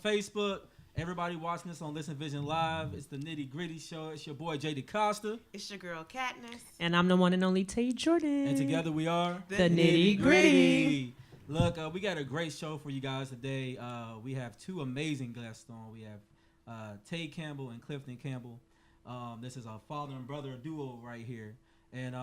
Facebook. Everybody watching this on Listen Vision Live. It's the Nitty Gritty Show. It's your boy, J.D. Costa. It's your girl, Katniss. And I'm the one and only Tay Jordan. And together we are... The Nitty Gritty. Look, we got a great show for you guys today. We have two amazing guests on. We have Tay Campbell and Clifton Campbell. This is a father and brother duo right here. And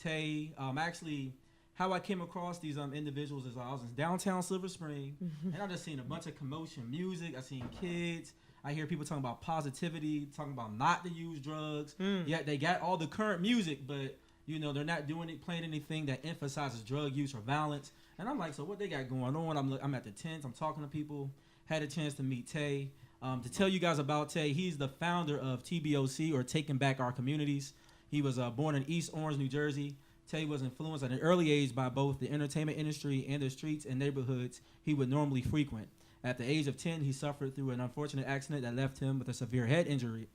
Tay, actually... How I came across these individuals is I was in downtown Silver Spring, and I just seen a bunch of commotion, music. I seen kids. I hear people talking about positivity, talking about not to use drugs. Yet they got all the current music, but they're not playing anything that emphasizes drug use or violence. And I'm like, so what they got going on? I'm at the tent. I'm talking to people. Had a chance to meet Tay. To tell you guys about Tay, he's the founder of TBOC, or Taking Back Our Communities. He was born in East Orange, New Jersey. Tay was influenced at an early age by both the entertainment industry and the streets and neighborhoods he would normally frequent. At the age of 10, he suffered through an unfortunate accident that left him with a severe head injury.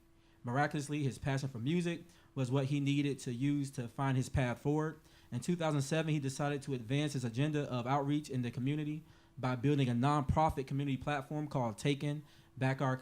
Miraculously, his passion for music was what he needed to use to find his path forward. In 2007, he decided to advance his agenda of outreach in the community by building a nonprofit community platform called Taking Back Our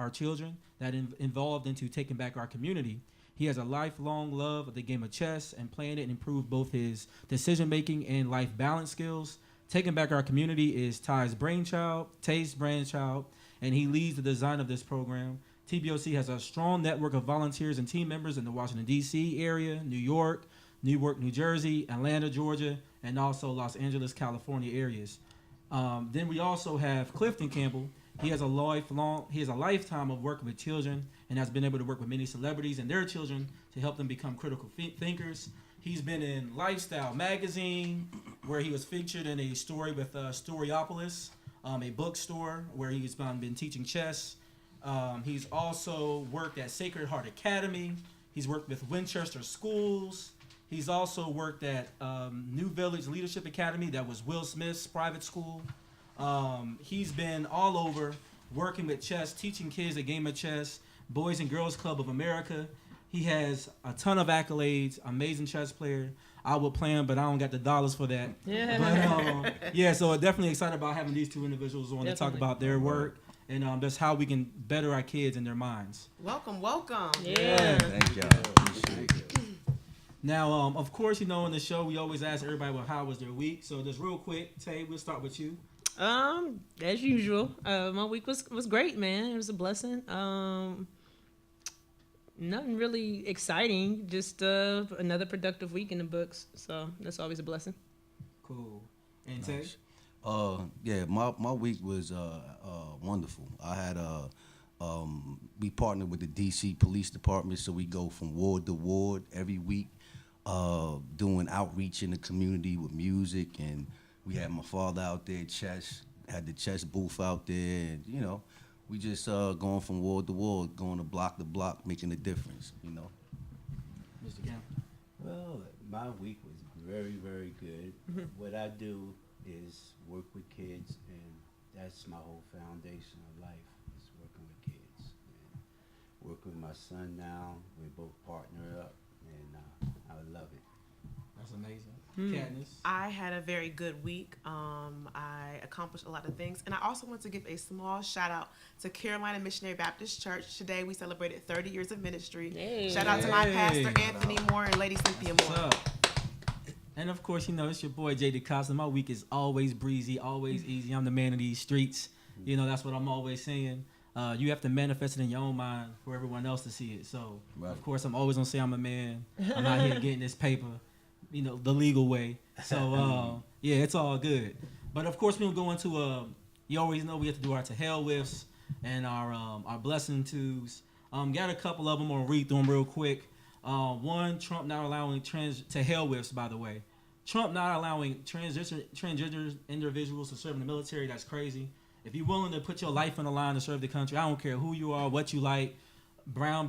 Children that evolved into Taking Back Our Community. He has a lifelong love of the game of chess, and playing it improved both his decision-making and life balance skills. Taking Back Our Community is Tay's brainchild, and he leads the design of this program. TBOC has a strong network of volunteers and team members in the Washington, D.C. area, New York, Newark, New Jersey, Atlanta, Georgia, and also Los Angeles, California areas. Then we also have Clifton Campbell. He has a lifetime of working with children and has been able to work with many celebrities and their children to help them become critical thinkers. He's been in Lifestyle magazine, where he was featured in a story with Storyopolis, a bookstore where he's been teaching chess. He's also worked at Sacred Heart Academy. He's worked with Winchester Schools. He's also worked at New Village Leadership Academy, that was Will Smith's private school. He's been all over working with chess, teaching kids the game of chess, Boys and Girls Club of America. He has a ton of accolades, amazing chess player. I would play him, but I don't got the dollars for that. Yeah. But, so definitely excited about having these two individuals on to talk about their work and just how we can better our kids and their minds. Welcome. Yeah. Thank y'all. Now, of course, in the show, we always ask everybody, well, how was their week? So just real quick, Tay, we'll start with you. As usual, my week was great, man. It was a blessing. Nothing really exciting, just another productive week in the books. So that's always a blessing. Cool. And Tay? Yeah, my week was wonderful. I had we partnered with the DC Police Department, so we go from ward to ward every week, doing outreach in the community with music, and we had my father out there, had the chess booth out there, and we just going from ward to ward, going to block, making a difference, Mr. Campbell? Well, my week was very, very good. What I do is work with kids, and that's my whole foundation of life, is working with kids. And working with my son now, we both partner up, and I love it. That's amazing. Katniss? I had a very good week. I accomplished a lot of things. And I also want to give a small shout out to Carolina Missionary Baptist Church. Today we celebrated 30 years of ministry. Hey. Shout out to my pastor, Anthony Moore, and Lady Cynthia What's Moore. up? And of course, it's your boy, J.D. Costa. My week is always breezy, always easy. I'm the man of these streets. That's what I'm always saying. You have to manifest it in your own mind for everyone else to see it. So, Of course, I'm always going to say I'm a man. I'm out here getting this paper, the legal way. So, it's all good. But, of course, we'll go into, you always know we have to do our to hell withs and our blessing twos. Got a couple of them. I'm going to read through them real quick. One, Trump not allowing to hell withs, by the way. Trump not allowing transgender individuals to serve in the military, that's crazy. If you're willing to put your life on the line to serve the country, I don't care who you are, what you like, brown,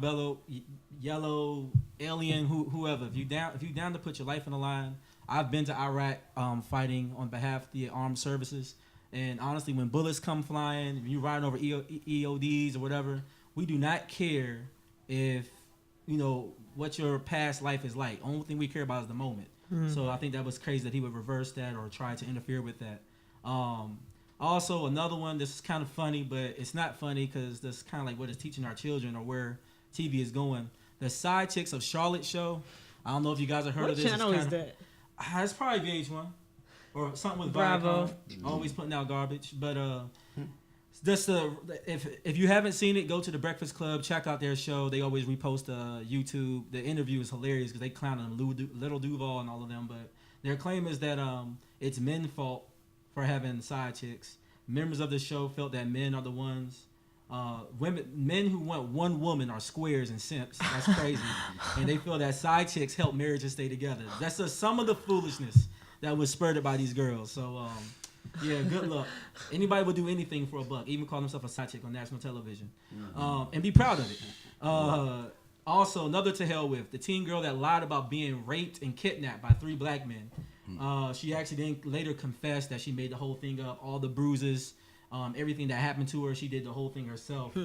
yellow, alien, whoever. If you down to put your life on the line, I've been to Iraq fighting on behalf of the armed services. And honestly, when bullets come flying, if you're riding over EODs or whatever, we do not care if, what your past life is like. Only thing we care about is the moment. So I think that was crazy that he would reverse that or try to interfere with that. Also, another one. This is kind of funny, but it's not funny because that's kind of like what it's teaching our children or where TV is going. The Side Chicks of Charlotte show. I don't know if you guys have heard What of this. channel is that? It's probably VH1 or something with Bravo. Viacom. Always putting out garbage, but just if you haven't seen it, go to the Breakfast Club, check out their show. They always repost YouTube. The interview is hilarious because they clown on Little Duval and all of them. But their claim is that it's men's fault for having side chicks. Members of the show felt that men are the ones. Men who want one woman are squares and simps. That's crazy. And they feel that side chicks help marriages stay together. That's just some of the foolishness that was spurred by these girls. So, yeah, good luck. Anybody would do anything for a buck, even call themselves a side chick on national television. And be proud of it. Also, another to hell with, the teen girl that lied about being raped and kidnapped by 3 black men. She actually then later confessed that she made the whole thing up, all the bruises, everything that happened to her. She did the whole thing herself.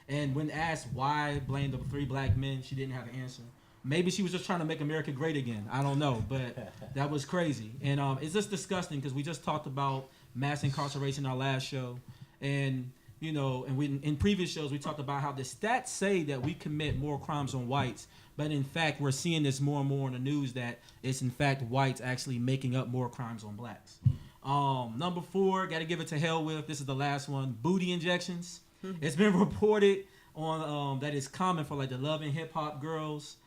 And when asked why blame the 3 black men, she didn't have an answer. Maybe she was just trying to make America great again. I don't know, but that was crazy. And it's just disgusting because we just talked about mass incarceration in our last show. And, you know, and in previous shows, we talked about how the stats say that we commit more crimes on whites. But in fact, we're seeing this more and more in the news that it's in fact whites actually making up more crimes on blacks. Number 4, got to give it to hell with. This is the last one. Booty injections. It's been reported on that it's common for like the love and hip hop girls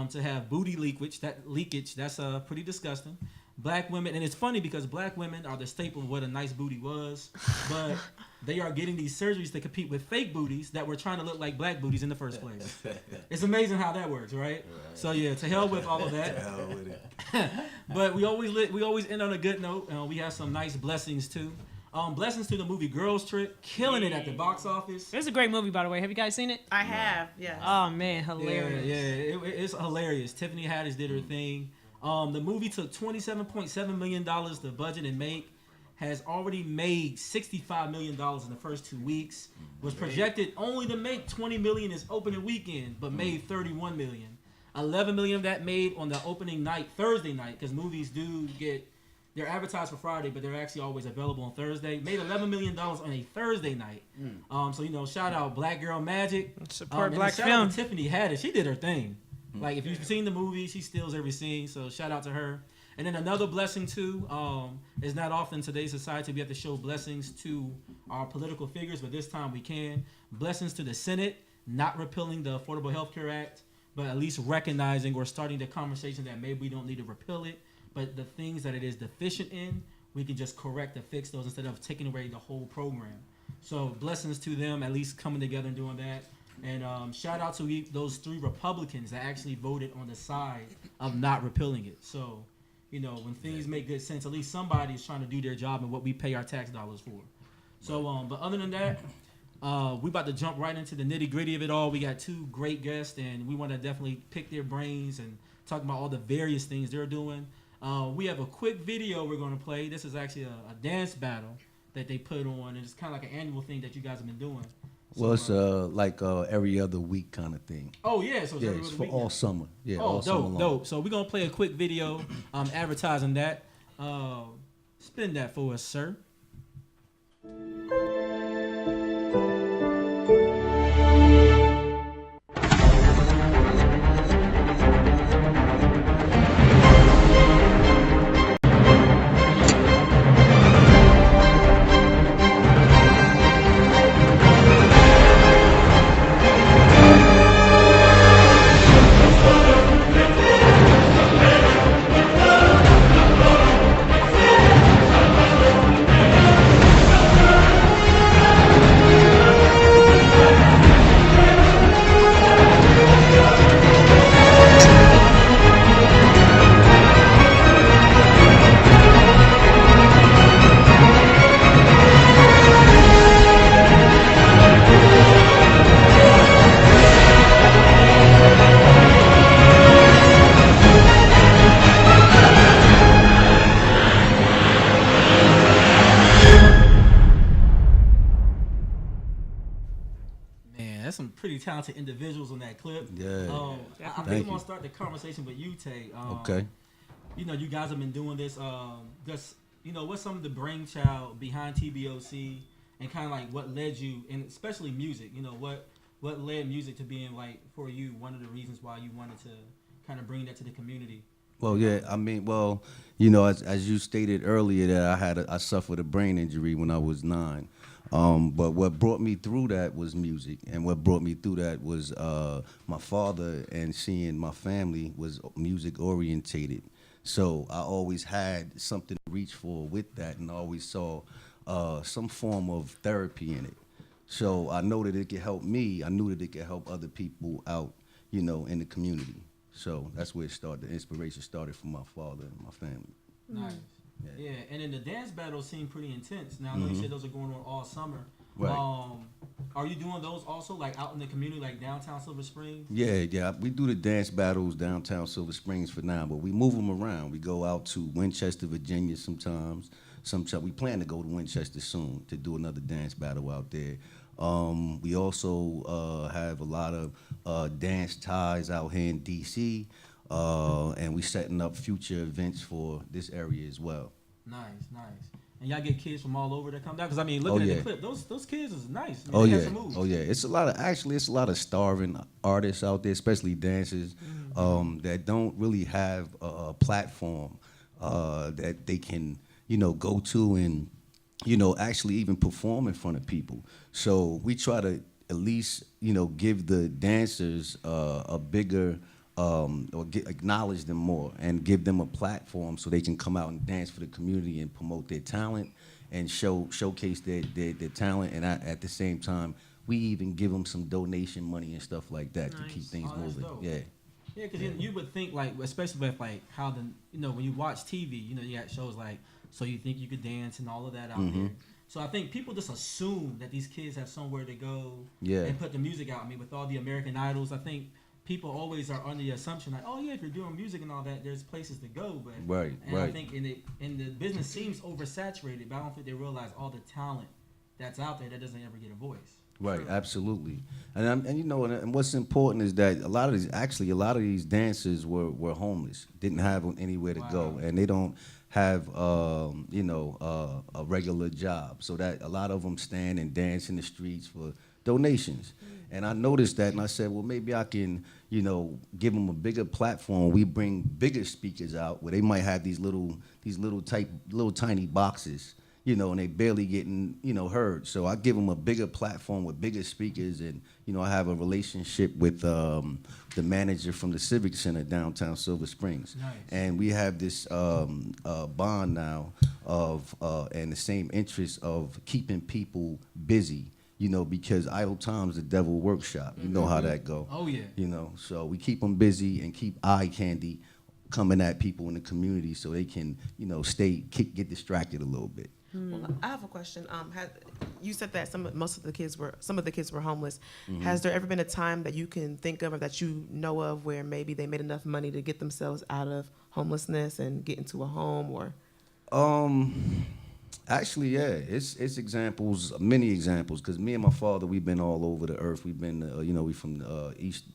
to have booty leakage. That's pretty disgusting. Black women, and it's funny because black women are the staple of what a nice booty was, but they are getting these surgeries to compete with fake booties that were trying to look like black booties in the first place. It's amazing how that works, right? So yeah, to hell with all of that. To hell with it. But we always end on a good note. We have some nice blessings too. Blessings to the movie Girls Trip, killing it at the box office. It's a great movie, by the way. Have you guys seen it? I have, yes. Oh man, hilarious. Yeah, it's hilarious. Tiffany Haddish did her thing. The movie took $27.7 million to budget and make. Has already made $65 million in the first 2 weeks. Was projected only to make $20 million its opening weekend, but made $31 million. $11 million of that made on the opening night, Thursday night, because movies they're advertised for Friday, but they're actually always available on Thursday. Made $11 million on a Thursday night. So, you know, shout out Black Girl Magic. Support and black shout film. out to Tiffany Haddish. She did her thing. Like, if you've seen the movie, she steals every scene. So, shout out to her. And then another blessing, too, is not often in today's society we have to show blessings to our political figures, but this time we can. Blessings to the Senate, not repealing the Affordable Health Care Act, but at least recognizing or starting the conversation that maybe we don't need to repeal it, but the things that it is deficient in, we can just correct and fix those instead of taking away the whole program. So blessings to them, at least coming together and doing that. And shout out to those 3 Republicans that actually voted on the side of not repealing it. So, you know, when things make good sense, at least somebody is trying to do their job and what we pay our tax dollars for. So, but other than that, we about to jump right into the nitty gritty of it all. We got 2 great guests, and we want to definitely pick their brains and talk about all the various things they're doing. We have a quick video we're going to play. This is actually a dance battle that they put on, and it's kind of like an annual thing that you guys have been doing. So, Well, it's like every other week kind of thing. Oh yeah, so Yeah, it's for all summer. Yeah, Oh, all summer long. dope. So we're gonna play a quick video, advertising that. Spin that for us, sir. Some pretty talented individuals on that clip. Yeah. I think I'm gonna start the conversation with you, Tay. Okay. You know, you guys have been doing this. what's some of the brainchild behind TBOC, and kind of like what led you, and especially music. What led music to being like for you one of the reasons why you wanted to kind of bring that to the community. Well, yeah, I mean, well, as you stated earlier, that I suffered a brain injury when I was 9. But what brought me through that was music, and what brought me through that was my father, and seeing my family was music orientated. So I always had something to reach for with that, and I always saw some form of therapy in it. So I know that it could help me. I knew that it could help other people out, in the community. So that's where it started. The inspiration started from my father and my family. Nice. Yeah, and then the dance battles seem pretty intense. Now, I know Mm-hmm. you said those are going on all summer. Right. Are you doing those also, like out in the community, like downtown Silver Springs? Yeah. We do the dance battles downtown Silver Springs for now, but we move them around. We go out to Winchester, Virginia sometimes. We plan to go to Winchester soon to do another dance battle out there. We also have a lot of dance ties out here in D.C., and we setting up future events for this area as well. Nice. And y'all get kids from all over that come down? Because, I mean, looking at the clip, those kids is nice. I mean, they have some moves. Oh yeah. It's a lot of starving artists out there, especially dancers, that don't really have a platform that they can, go to and, actually even perform in front of people. So we try to at least, give the dancers a bigger acknowledge them more and give them a platform so they can come out and dance for the community and promote their talent and showcase their talent. And at the same time, we even give them some donation money and stuff like that to keep things moving. Dope. Yeah. Yeah, because you would think, like, especially with like how when you watch TV, you got shows like So You Think You Could Dance and all of that out there. So I think people just assume that these kids have somewhere to go and put the music out. I mean, with all the American Idols, I think people always are under the assumption like, oh yeah, if you're doing music and all that, there's places to go. But I think in the business seems oversaturated, but I don't think they realize all the talent that's out there that doesn't ever get a voice. Right, absolutely, and what's important is that a lot of these dancers were homeless, didn't have anywhere to go, and they don't have a regular job, so that a lot of them stand and dance in the streets for donations. And I noticed that, and I said, well, maybe I can, give them a bigger platform. We bring bigger speakers out where they might have these little tiny boxes, and they barely getting, heard. So I give them a bigger platform with bigger speakers, and, I have a relationship with the manager from the Civic Center downtown Silver Springs. Nice. And we have this bond now of, and the same interest of keeping people busy, because idle time's the devil workshop. You know how that go. Oh, yeah. So we keep them busy and keep eye candy coming at people in the community so they can, get distracted a little bit. Well, I have a question. You said that some of the kids were homeless. Has there ever been a time that you can think of or that you know of where maybe they made enough money to get themselves out of homelessness and get into a home or? Actually, yeah, it's examples, many examples, because me and my father, we've been all over the earth. We've been, we from East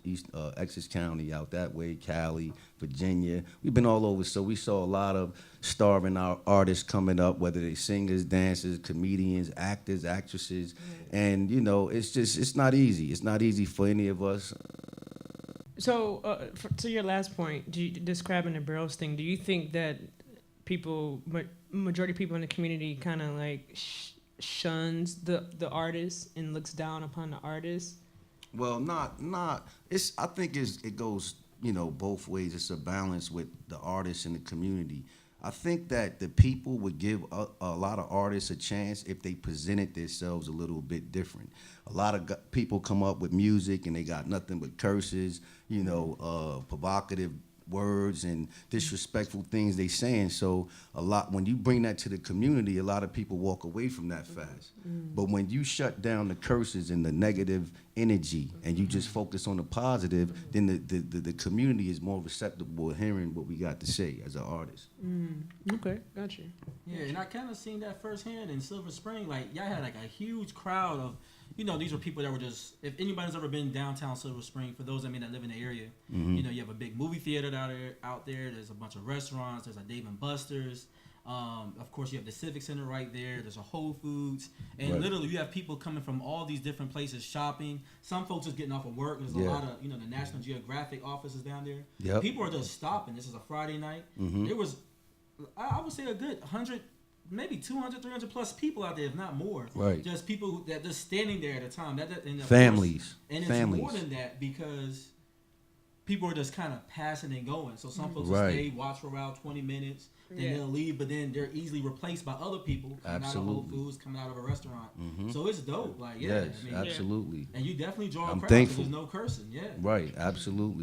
Essex County out that way, Cali, Virginia. We've been all over, so we saw a lot of starving artists coming up, whether they singers, dancers, comedians, actors, actresses, and it's not easy. It's not easy for any of us. So, to your last point, describing the barrels thing, do you think that majority of people in the community kind of like shuns the artist and looks down upon the artist? Well, not. I think it goes, both ways. It's a balance with the artists and the community. I think that the people would give a lot of artists a chance if they presented themselves a little bit different. A lot of people come up with music and they got nothing but curses, provocative words and disrespectful things they saying. So when you bring that to the community, a lot of people walk away from that fast. But when you shut down the curses and the negative energy and you just focus on the positive, then the community is more receptive to hearing what we got to say as an artist. Okay, gotcha. Yeah, and I kind of seen that firsthand in Silver Spring. Like, y'all had like a huge crowd of, these were people that were just, if anybody's ever been downtown Silver Spring, for those that live in the area, you have a big movie theater out there. There's a bunch of restaurants. There's a Dave & Buster's. Of course, you have the Civic Center right there. There's a Whole Foods, and Right. literally you have people coming from all these different places shopping. Some folks just getting off of work. There's a Yeah. lot of the National Geographic offices down there. Yep. People are just stopping. This is a Friday night. Mhm. There was, I would say, a good 100, maybe 200, 300 plus people out there, if not more. Right. Just people that just standing there at a time. And of Families. course- and it's Families. more than that because people are just kind of passing and going. So some folks will Right. stay, watch for around 20 minutes, then Yeah. they'll leave, but then they're easily replaced by other people coming out of Whole Absolutely. Foods, coming out of a restaurant. Mhm. So it's dope. Like, yeah, Yes, I mean, absolutely. and you definitely draw a I'm crowd 'cause thankful. there's no cursing. Yeah. Right, absolutely.